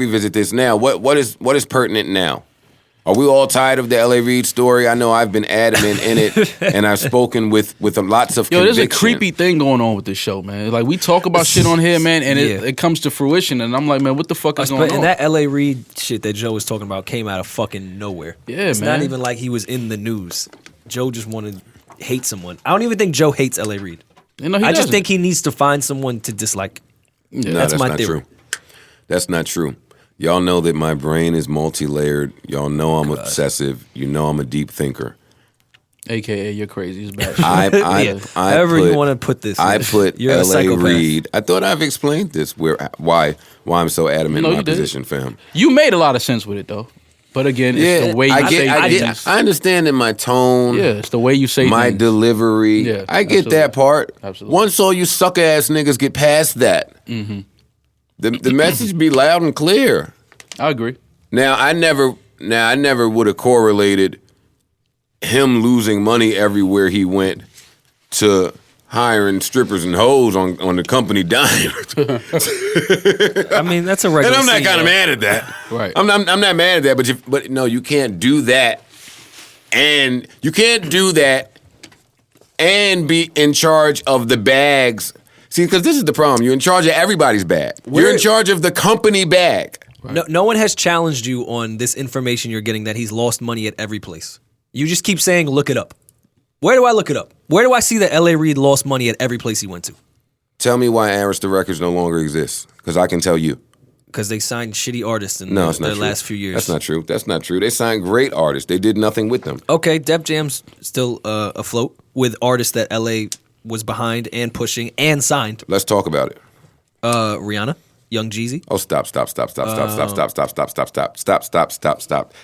revisit this now. What is pertinent now? Are we all tired of the L.A. Reid story? I know I've been adamant in it, and I've spoken with lots of conviction. There's a creepy thing going on with this show, man. Like, we talk about shit on here, man, and it comes to fruition, and I'm like, man, what the fuck is going on? And that L.A. Reid shit that Joe was talking about came out of fucking nowhere. Yeah, it's man. Not even like he was in the news. Joe just wanted to hate someone. I don't even think Joe hates L.A. Reid. No, I just think he needs to find someone to dislike. Yeah. No, that's my theory. True. That's not true. Y'all know that my brain is multi-layered. Y'all know I'm obsessive. You know I'm a deep thinker. AKA you're crazy as bad. However you want to put this. I put L.A. Reid. I thought I've explained this. Why I'm so adamant in my position, fam. You made a lot of sense with it, though. But again, it's the way you say things. I understand in my tone. Yeah, it's the way you say my things. delivery. Yeah, I get that part. Absolutely. Once all you sucker ass niggas get past that, the message be loud and clear. I agree. Now I never would have correlated him losing money everywhere he went to hiring strippers and hoes on the company dime. I mean, that's a regular. And I'm not kind of mad at that. Right. I'm not mad at that. But no, you can't do that, and you can't do that and be in charge of the bags. See, because this is the problem. You're in charge of everybody's bag. You're in charge of the company bag. Right. No one has challenged you on this information you're getting that he's lost money at every place. You just keep saying, look it up. Where do I look it up? Where do I see that L.A. Reid lost money at every place he went to? Tell me why Arista Records no longer exists, because I can tell you. Because they signed shitty artists in the last few years. That's not true. They signed great artists. They did nothing with them. Okay, Def Jam's still afloat with artists that L.A. was behind and pushing and signed. Let's talk about it. Rihanna, Young Jeezy. Oh, stop.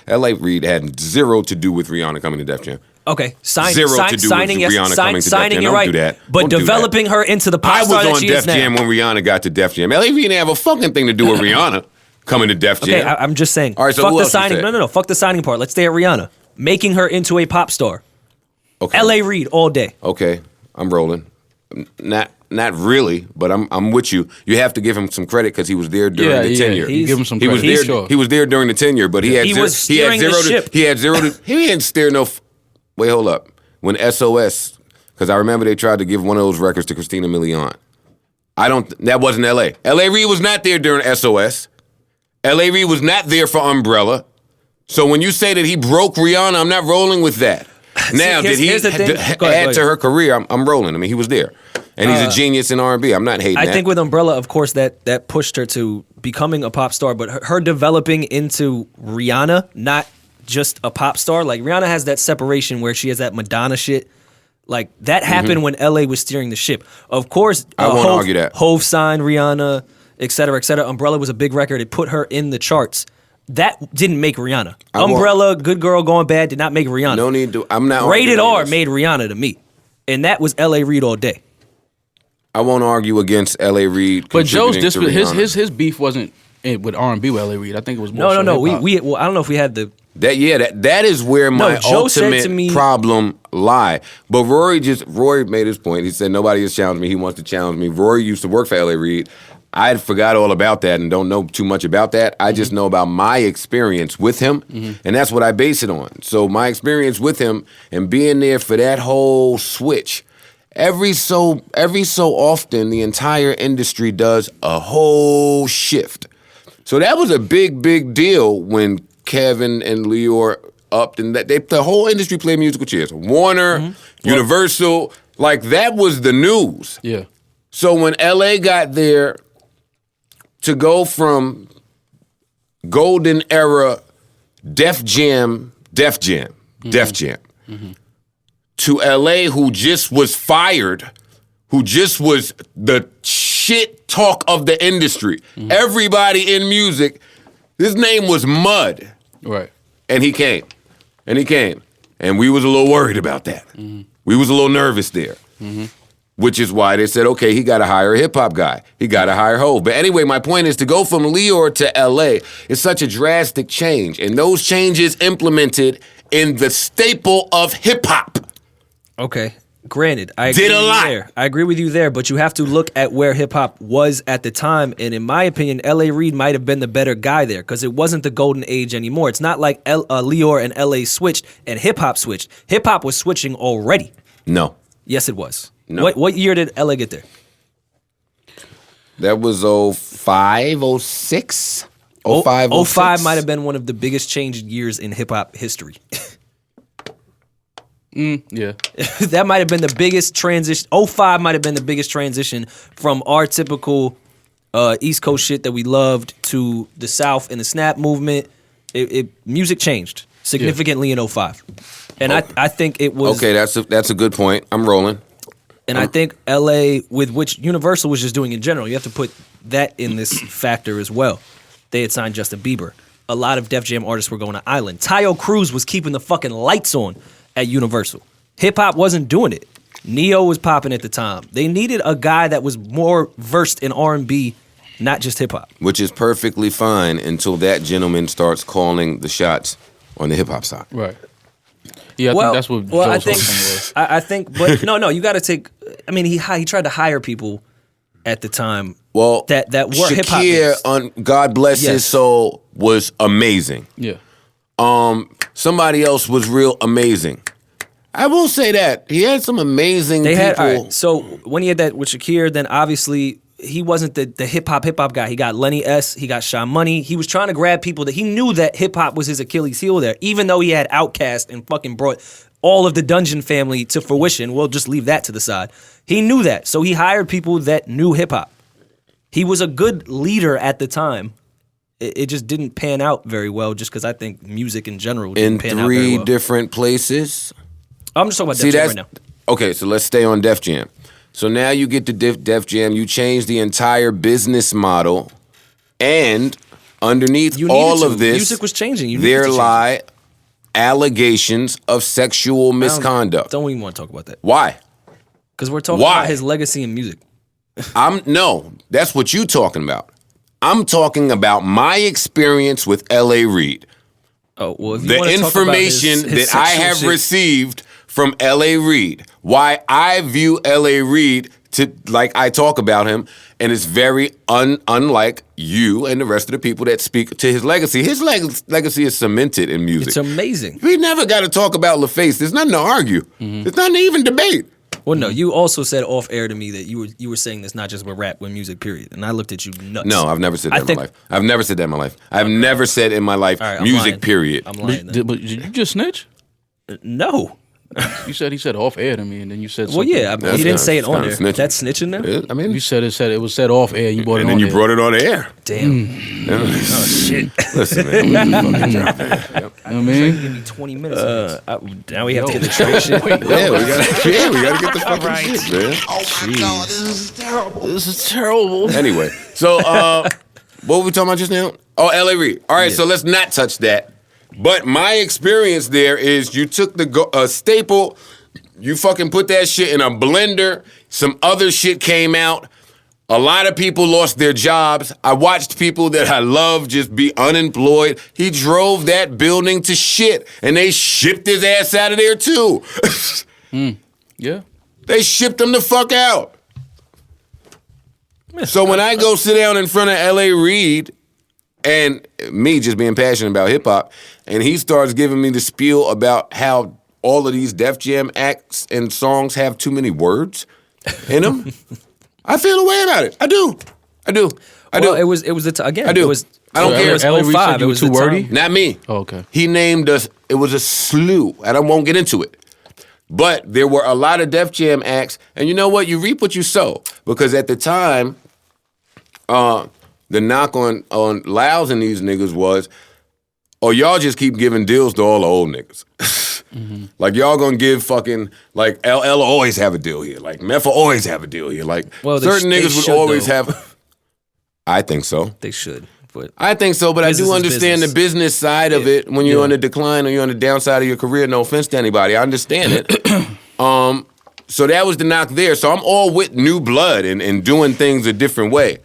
L.A. Reid had zero to do with Rihanna coming to Def Jam. Okay, signing it right, but developing her into the pop star that she is now. I was on Def Jam when Rihanna got to Def Jam. L.A. Reid didn't have a fucking thing to do with Rihanna coming to Def Jam. Okay, I'm just saying. All right, so fuck the signing. No, fuck the signing part. Let's stay at Rihanna. Making her into a pop star. Okay. L.A. Reid all day. Okay, I'm rolling. Not really, but I'm with you. You have to give him some credit because he was there during the tenure. Give him some credit. He was there during the tenure, but he had zero to. He didn't steer no. Wait, hold up. When SOS, because I remember they tried to give one of those records to Christina Milian. That wasn't L.A. L.A. Reid was not there during SOS. L.A. Reid was not there for Umbrella. So when you say that he broke Rihanna, I'm not rolling with that. Now, did he add to her career? I'm rolling. I mean, he was there. And he's a genius in R&B. I'm not hating that. I think with Umbrella, of course, that pushed her to becoming a pop star, but her developing into Rihanna, not just a pop star. Like, Rihanna has that separation where she has that Madonna shit. Like, that happened when L.A. was steering the ship. Of course, I won't argue that. Hove signed Rihanna, et cetera, et cetera. Umbrella was a big record. It put her in the charts. That didn't make Rihanna. Umbrella, Good Girl Going Bad did not make Rihanna. No need to. I'm not. Rated R made Rihanna to me. And that was L.A. Reid all day. I won't argue against L.A. Reid. But Joe's his beef wasn't with R&B with L.A. Reid. I think it was more No. We I don't know if we had the... That is where my ultimate problem lie. But Rory made his point. He said nobody has challenged me. He wants to challenge me. Rory used to work for L.A. Reid. I forgot all about that and don't know too much about that. I just know about my experience with him, and that's what I base it on. So my experience with him and being there for that whole switch, every so often the entire industry does a whole shift. So that was a big deal when Kevin and Leor upped, and that the whole industry played musical chairs. Warner, Universal, like that was the news. Yeah. So when LA got there, to go from golden era Def Jam, to LA, who just was fired, who just was the shit talk of the industry. Everybody in music, his name was Mud. Right. And he came. And we was a little worried about that. We was a little nervous there. Which is why they said, okay, he got to hire a hip-hop guy. He got to hire Hov. But anyway, my point is to go from Leor to L.A. is such a drastic change. And those changes implemented in the staple of hip-hop. Okay. Granted, I agree with you there, but you have to look at where hip hop was at the time, and in my opinion, L.A. Reid might have been the better guy there because it wasn't the golden age anymore. It's not like Lior and L.A. switched and hip hop switched. Hip hop was switching already. No. Yes, it was. No. What year did L.A. get there? That was 05, 06? 05, 05 might have been one of the biggest change years in hip hop history. Yeah. That might have been the biggest transition. 05 might have been the biggest transition from our typical East Coast shit that we loved to the South and the Snap movement. Music changed significantly in 05. And I think it was... Okay, that's a good point. I'm rolling. And I think LA, with which Universal was just doing in general, you have to put that in this factor as well. They had signed Justin Bieber. A lot of Def Jam artists were going to Island. Tayo Cruz was keeping the fucking lights on at Universal. Hip-hop wasn't doing it. Neo was popping at the time. They needed a guy that was more versed in R&B, not just hip-hop. Which is perfectly fine until that gentleman starts calling the shots on the hip-hop side. Right. Yeah, I think that's what Joe's whole thing was. I think, but no, you got to take... I mean, he tried to hire people at the time that were hip-hop Shakir, on God bless his soul, was amazing. Yeah. Somebody else was real amazing. I will say that. He had some amazing people. So when he had that with Shakir, then obviously he wasn't the hip-hop guy. He got Lenny S. He got Sha Money. He was trying to grab people that he knew that hip-hop was his Achilles heel there, even though he had Outkast and fucking brought all of the Dungeon family to fruition. We'll just leave that to the side. He knew that. So he hired people that knew hip-hop. He was a good leader at the time. It just didn't pan out very well just because I think music in general didn't pan out very well. In 3 different places. I'm just talking about Def Jam right now. Okay, so let's stay on Def Jam. So now you get to Def Jam, you change the entire business model, and underneath all of this, music was changing. There lie allegations of sexual misconduct. Don't even want to talk about that. Why? Because we're talking about his legacy in music. No, that's what you talking about. I'm talking about my experience with L.A. Reid. Oh, well, if you the information that I have received from L.A. Reid, why I view L.A. Reid like I talk about him, and it's very unlike you and the rest of the people that speak to his legacy. His legacy is cemented in music. It's amazing. We never got to talk about LaFace. There's nothing to argue. Mm-hmm. There's nothing to even debate. Well, no, you also said off air to me that you were saying this not just with rap, with music, period. And I looked at you nuts. No, I've never said that in my life. I've never said that in my life. I've never said in my life music, lying. period. I'm lying. But did you just snitch? No. He said off air to me, and then you said something. Well, yeah, he didn't say it on there. Snitching. That's snitching now? I mean, you said it was said off air, you brought it on air. And then you brought it on air. Damn. Oh, shit. Listen, man. Fucking drop it. Yep. You know what I mean? Give me 20 minutes. Now we have to get the straight shit. We got to get the fucking shit, man. Oh, my God, this is terrible. This is terrible. Anyway, so what were we talking about just now? Oh, L.A. Reid. All right, so let's not touch that. But my experience there is you took the staple... You fucking put that shit in a blender. Some other shit came out. A lot of people lost their jobs. I watched people that I love just be unemployed. He drove that building to shit, and they shipped his ass out of there too. Yeah. They shipped him the fuck out. So when I go sit down in front of L.A. Reid, and me just being passionate about hip-hop, and he starts giving me the spiel about how all of these Def Jam acts and songs have too many words in them, I feel a way about it. I do. Well, it was again. I do. I don't care. It was 05. It was too wordy. Not me. Oh, okay. He named us. It was a slew, and I won't get into it. But there were a lot of Def Jam acts, and you know what? You reap what you sow. Because at the time, the knock on Lyles and these niggas was, oh, y'all just keep giving deals to all the old niggas. Mm-hmm. Like, y'all gonna give fucking, like, LL always have a deal here. Like, Meth will always have a deal here. Like, certain niggas would always have. I think so. They should. But I think so, but I do understand the business side of it when you're on the decline or you're on the downside of your career. No offense to anybody. I understand it. So that was the knock there. So I'm all with new blood and doing things a different way.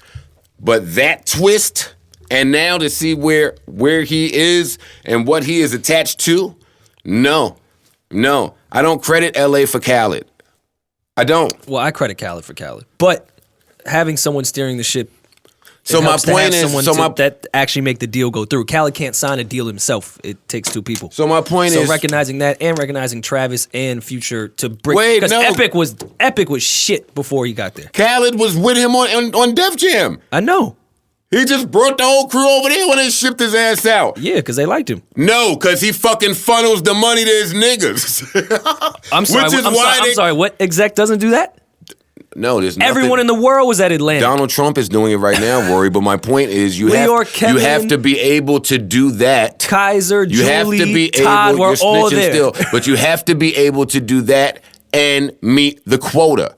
But that twist, and now to see where he is and what he is attached to, no. I don't credit LA for Khaled. I don't. Well, I credit Khaled for Khaled, but having someone steering the ship. So my point is, that actually make the deal go through. Khaled can't sign a deal himself. It takes two people. So my point is, recognizing that and recognizing Travis and Future to bring. Because Epic was shit before he got there. Khaled was with him on Def Jam. I know. He just brought the whole crew over there when they shipped his ass out. Yeah, because they liked him. No, because he fucking funnels the money to his niggas. I'm sorry. What exec doesn't do that? No, there's nothing. Everyone in the world was at Atlanta. Donald Trump is doing it right now, Rory. But my point is, you have to be able to do that. Kaiser, you have to be Todd, able. we're all there. Still, but you have to be able to do that and meet the quota.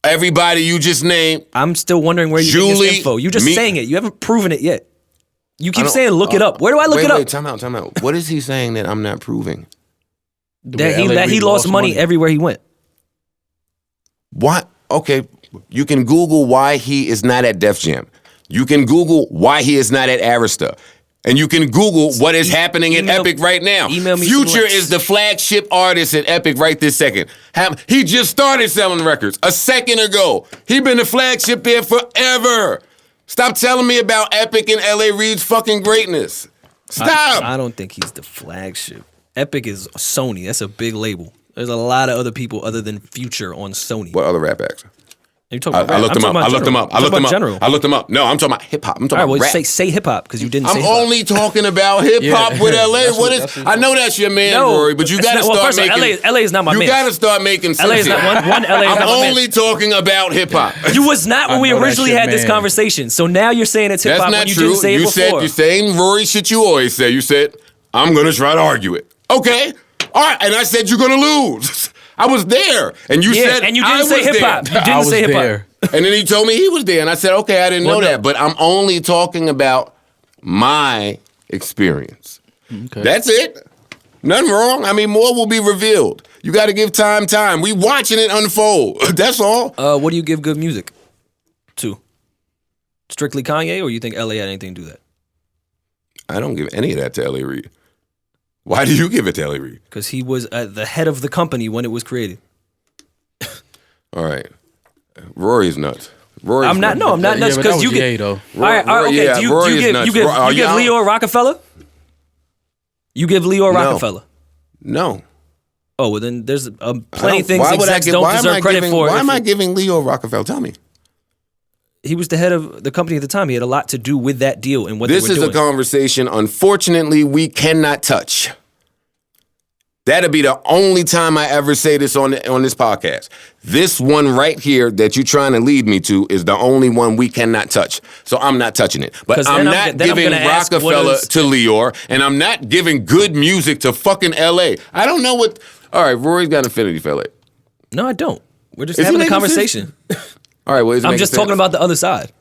Everybody you just named. I'm still wondering where you get this info. You're just saying it. You haven't proven it yet. You keep saying look it up. Where do I look it up? Wait, time out. What is he saying that I'm not proving? That he lost money everywhere he went. What? Okay, you can Google why he is not at Def Jam. You can Google why he is not at Arista. And you can Google what is happening at Epic right now. Future is the flagship artist at Epic right this second. He just started selling records a second ago. He been the flagship there forever. Stop telling me about Epic and L.A. Reid's fucking greatness. Stop. I don't think he's the flagship. Epic is Sony. That's a big label. There's a lot of other people other than Future on Sony. What other rap acts? You talking about I looked them up. I looked them up. I looked them up. No, I'm talking about hip hop. I'm talking about rap. Say hip hop because you didn't say I'm hip hop. only talking about hip hop with LA. I know that's your man, Rory, but you got to start making. LA is not my man. You got to start making sense. LA is not one. LA is not my man. I'm only talking about hip hop. You was not when we originally had this conversation. So now you're saying it's hip hop when you didn't say it before. You're saying Rory shit you always say. You said I'm gonna try to argue it. Okay, all right, and I said you're gonna lose. I was there, and you said and you didn't say hip hop. You didn't say hip hop. And then he told me he was there, and I said, okay, I didn't know that. But I'm only talking about my experience. Okay. That's it. Nothing wrong. I mean, more will be revealed. You got to give time. We watching it unfold. That's all. What do you give good music to? Strictly Kanye, or you think LA had anything to do with that? I don't give any of that to L.A. Reid. Why do you give it to L.A. Reid? Because he was the head of the company when it was created. All right. Rory's nuts. I'm not nuts because you get. All right, okay. Do you give Leo Rockefeller? You give Leo Rockefeller? No. Oh well, then there's plenty of things execs don't deserve credit for. Why am I giving Leo Rockefeller? Tell me. He was the head of the company at the time. He had a lot to do with that deal and what they were doing. This is a conversation, unfortunately, we cannot touch. That'll be the only time I ever say this on this podcast. This one right here that you're trying to lead me to is the only one we cannot touch. So I'm not touching it. But I'm not giving Rockefeller to Leor, and I'm not giving good music to fucking L.A. I don't know what... All right, Rory's got affinity for L.A. No, I don't. We're just having a conversation. All right, well, I'm just talking about the other side.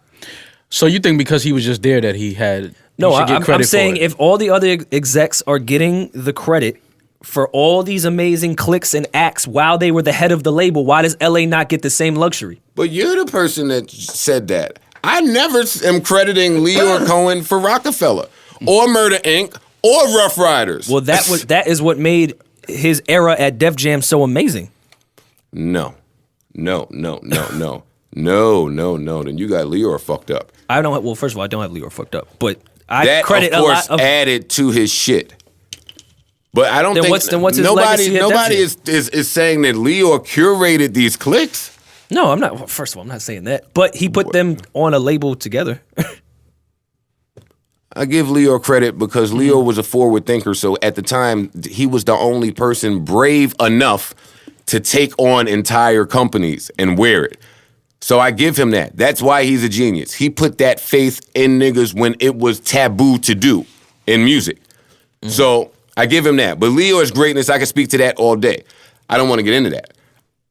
So you think because he was just there that he had... No, I'm saying if all the other execs are getting the credit for all these amazing clicks and acts while they were the head of the label, why does LA not get the same luxury? But you're the person that said that. I never am crediting Leor Cohen for Rockefeller or Murder Inc. or Rough Riders. Well, that is what made his era at Def Jam so amazing. No. Then you got Leor fucked up. Well, first of all, I don't have Leor fucked up, but I credit a lot of added to his shit. But I don't think what's his legacy nobody is saying that Leo curated these clicks. No, I'm not. Well, first of all, I'm not saying that. But he put them on a label together. I give Leo credit because Leo was a forward thinker. So at the time, he was the only person brave enough to take on entire companies and wear it. So I give him that. That's why he's a genius. He put that faith in niggas when it was taboo to do in music. Mm-hmm. So I give him that. But Leo's greatness, I can speak to that all day. I don't want to get into that.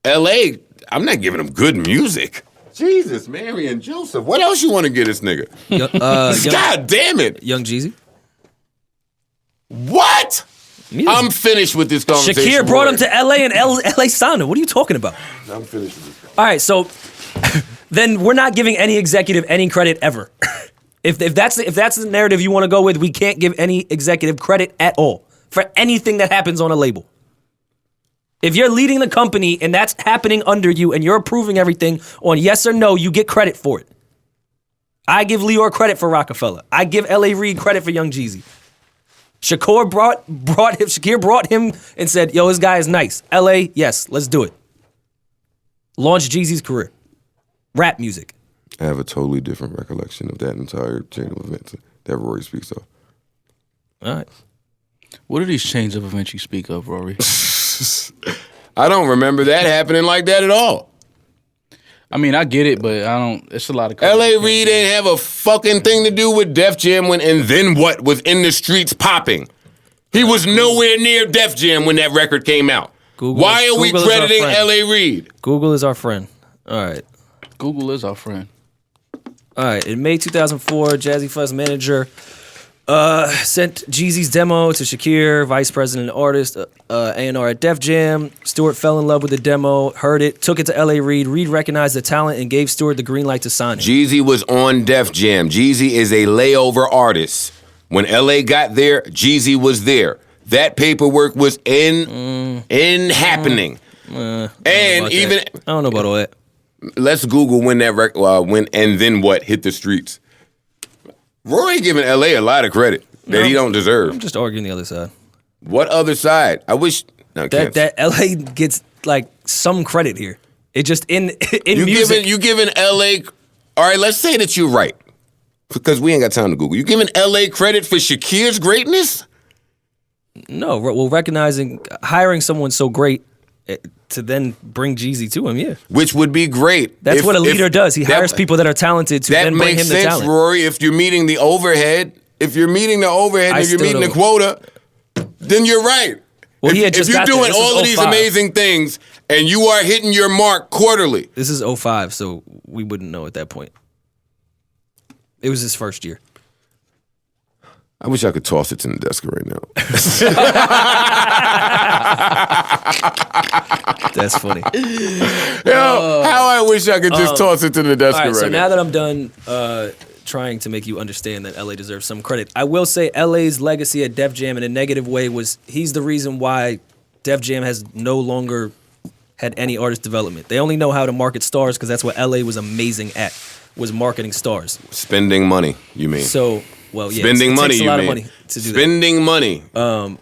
L.A., I'm not giving him good music. Jesus, Mary and Joseph. What else you want to get this nigga? God damn it. Young Jeezy. What? I'm finished with this conversation. Shakir brought him to L.A. and L.A. signed him. What are you talking about? I'm finished with this. All right, so then we're not giving any executive any credit ever. If that's the narrative you want to go with, we can't give any executive credit at all for anything that happens on a label. If you're leading the company and that's happening under you and you're approving everything on yes or no, you get credit for it. I give Lior credit for Rockefeller. I give L.A. Reid credit for Young Jeezy. Shakir brought him and said, yo, this guy is nice. L.A., yes, let's do it. Launched Jeezy's career. Rap music. I have a totally different recollection of that entire chain of events that Rory speaks of. All right. What are these chains of events you speak of, Rory? I don't remember that happening like that at all. I mean, I get it, but I don't. It's a lot of. L.A. Reid ain't have a fucking thing to do with Def Jam and then what was in the streets popping. He was nowhere near Def Jam when that record came out. Why are we crediting L.A. Reid? Google is our friend. All right. Google is our friend. All right. In May 2004, Jazzy Fuss manager sent Jeezy's demo to Shakir, vice president and artist, A&R at Def Jam. Stewart fell in love with the demo, heard it, took it to L.A. Reid. Reid recognized the talent and gave Stewart the green light to sign him. Jeezy was on Def Jam. Jeezy is a layover artist. When L.A. got there, Jeezy was there. That paperwork was happening. I don't know about all that. Let's Google when that record, when and then what hit the streets. Rory giving L.A. a lot of credit that he don't deserve. I'm just arguing the other side. What other side? I wish that L.A. gets like some credit here. It just in music. You giving L.A. All right, let's say that you're right because we ain't got time to Google. You giving L.A. credit for Shakir's greatness? No, well, hiring someone so great to then bring Jeezy to him, yeah. Which would be great. That's what a leader does. He hires people that are talented to then bring him the talent. That makes sense, Rory. If you're meeting the overhead, and you're meeting the quota, then you're right. Well, if you're doing all of these amazing things and you are hitting your mark quarterly. This is 05, so we wouldn't know at that point. It was his first year. I wish I could toss it to Nadeska right now. That's funny. Yo, how I wish I could just toss it to Nadeska right now. So now that I'm done trying to make you understand that LA deserves some credit, I will say LA's legacy at Def Jam in a negative way was he's the reason why Def Jam has no longer had any artist development. They only know how to market stars because that's what LA was amazing at, was marketing stars. Spending money, you mean? So... Well, yeah, spending money. Takes a lot of money to do spending money.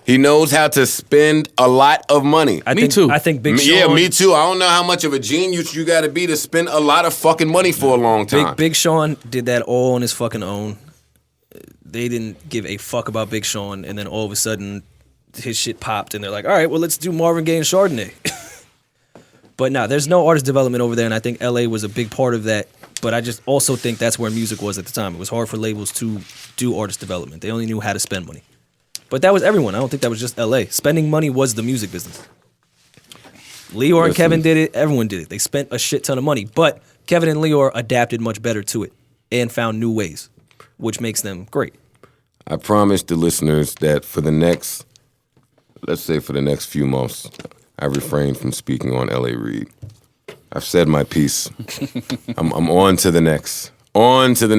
He knows how to spend a lot of money. Me too. I think Big Sean. Yeah, me too. I don't know how much of a genius you got to be to spend a lot of fucking money for a long time. Big Sean did that all on his fucking own. They didn't give a fuck about Big Sean, and then all of a sudden, his shit popped, and they're like, "All right, well, let's do Marvin Gaye and Chardonnay." But no, there's no artist development over there, and I think LA was a big part of that. But I just also think that's where music was at the time. It was hard for labels to do artist development. They only knew how to spend money. But that was everyone. I don't think that was just LA. Spending money was the music business. Lior and Kevin did it. Everyone did it. They spent a shit ton of money. But Kevin and Lior adapted much better to it and found new ways, which makes them great. I promised the listeners that for the next few months, I refrain from speaking on L.A. Reid. I've said my piece. I'm on to the next. On to the next.